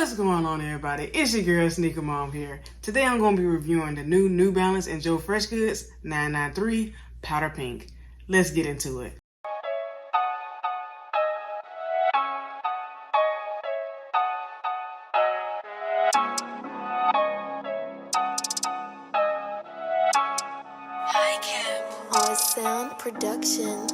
What's going on, everybody? It's your girl SnkrMom here. Today I'm going to be reviewing the New Balance and Joe Freshgoods 993 Powder Pink. Let's get into it. All sound production.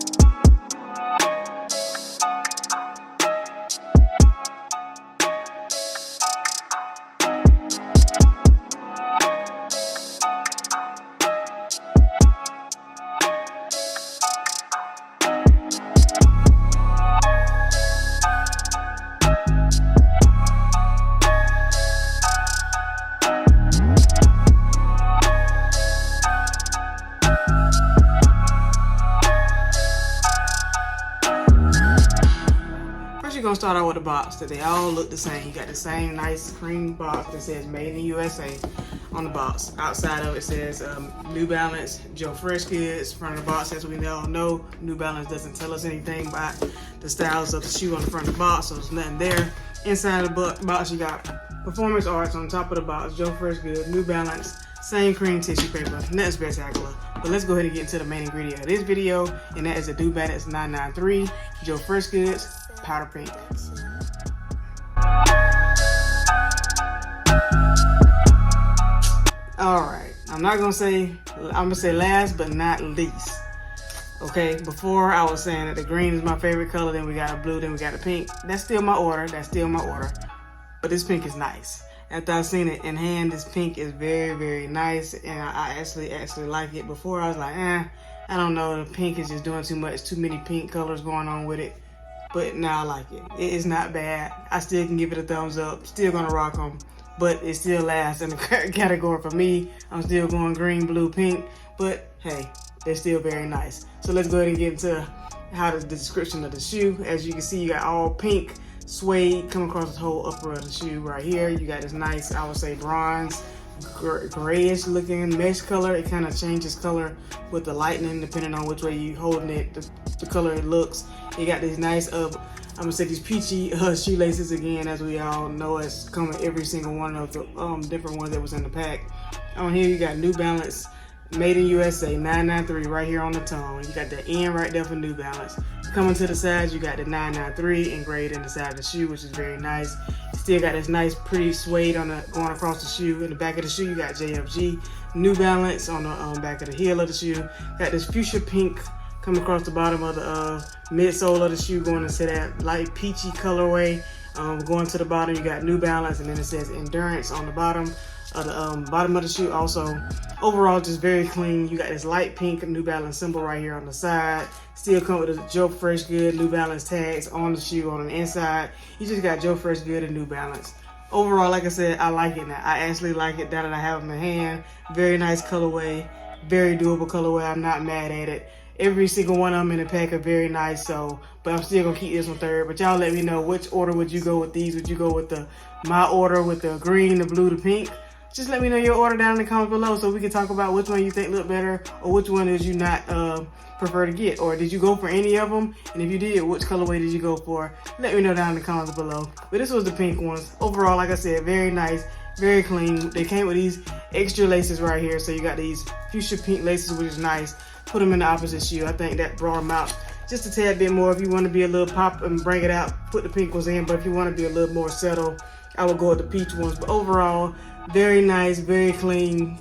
First, you're going to start out with the box that they all look the same. You got the same nice cream box that says Made in the USA on the box. Outside of it says New Balance, Joe Freshgoods. Front of the box, as we all know, New Balance doesn't tell us anything about the styles of the shoe on the front of the box, so there's nothing there. Inside of the box, you got Performance Arts on top of the box, Joe Freshgoods, New Balance, same cream tissue paper, nothing spectacular. But let's go ahead and get into the main ingredient of this video, and that is the New Balance 993 Joe Freshgoods Powder Pink. Alright, I'm gonna say last but not least. Okay, before I was saying that the green is my favorite color, then we got a blue, then we got a pink. That's still my order, but this pink is nice. After I've seen it in hand, this pink is very, very nice, and I actually like it. Before I was like, I don't know, the pink is just doing too much, too many pink colors going on with it. But now I like it. It is not bad. I still can give it a thumbs up. Still gonna rock them, but it still lasts in the category for me. I'm still going green, blue, pink, but hey, they're still very nice. So let's go ahead and get into the description of the shoe. As you can see, you got all pink suede coming across the whole upper of the shoe right here. You got this nice, I would say, bronze, grayish looking mesh color. It kind of changes color with the lightning depending on which way you holding it, the color it looks. You got these nice I'm gonna say these peachy shoelaces again. As we all know, it's coming every single one of the different ones that was in the pack. On here you got New Balance Made in USA 993 right here on the tongue. You got the N right there for New Balance. Coming to the sides, you got the 993 engraved in the side of the shoe, which is very nice. Still got this nice pretty suede on going across the shoe. In the back of the shoe, you got JFG New Balance on the back of the heel of the shoe. Got this fuchsia pink coming across the bottom of the midsole of the shoe, going into that light peachy colorway. Going to the bottom, you got New Balance, and then it says Endurance on the bottom of the shoe. Also, overall, just very clean. You got this light pink New Balance symbol right here on the side. Still come with the Joe Freshgoods New Balance tags on the shoe on the inside. You just got Joe Freshgoods and New Balance. Overall, like I said, I like it now. I actually like it now that I have them in hand. Very nice colorway, very doable colorway. I'm not mad at it. Every single one of them in the pack are very nice, but I'm still gonna keep this one third. But y'all let me know, which order would you go with these? Would you go with my order with the green, the blue, the pink? Just let me know your order down in the comments below so we can talk about which one you think look better, or which one did you not prefer to get, or did you go for any of them? And if you did, which colorway did you go for? Let me know down in the comments below. But this was the pink ones. Overall, like I said, very nice, very clean. They came with these extra laces right here, so you got these fuchsia pink laces, which is nice. Put them in the opposite shoe. I think that brought them out just a tad bit more. If you want to be a little pop and bring it out, put the pink ones in. But if you want to be a little more settled, I would go with the peach ones. But overall, very nice, very clean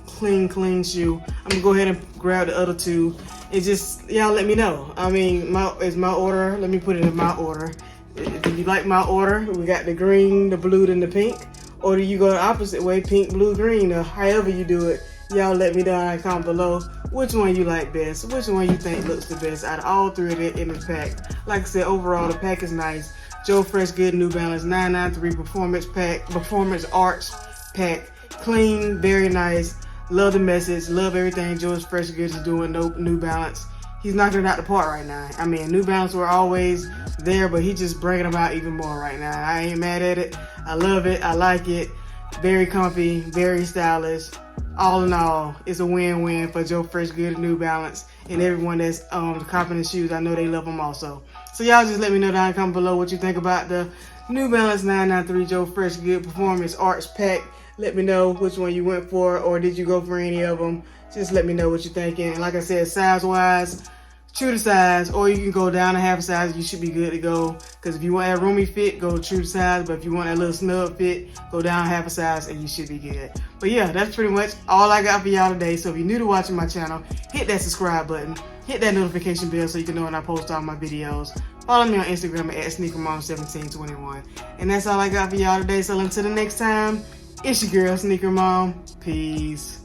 shoe. I'm gonna go ahead and grab the other two. It's just, y'all let me know. I mean, it's my order. Let me put it in my order. If you like my order, we got the green, the blue, and the pink. Or do you go the opposite way, pink, blue, green, or however you do it? Y'all let me know in the comment below which one you like best, which one you think looks the best out of all three of it in the pack. Like I said, overall, the pack is nice. Joe Freshgoods New Balance 993 Performance Arts pack. Clean, very nice. Love the message. Love everything Joe Freshgoods is doing. New Balance. He's knocking it out the park right now. I mean, New Balance were always there, but he's just bringing them out even more right now. I ain't mad at it. I love it. I like it. Very comfy, very stylish. All in all, it's a win-win for Joe Freshgoods, New Balance, and everyone that's copping the shoes. I know they love them also. So y'all just let me know down in the comment below what you think about the New Balance 993 Joe Freshgoods Performance Arts Pack. Let me know which one you went for, or did you go for any of them? Just let me know what you're thinking. And like I said, size-wise, true to size, or you can go down a half a size. You should be good to go. Because if you want that roomy fit, go true to size. But if you want that little snug fit, go down half a size and you should be good. But yeah, that's pretty much all I got for y'all today. So if you're new to watching my channel, hit that subscribe button. Hit that notification bell so you can know when I post all my videos. Follow me on Instagram at SnkrMom1721. And that's all I got for y'all today. So until the next time, it's your girl, SnkrMom. Peace.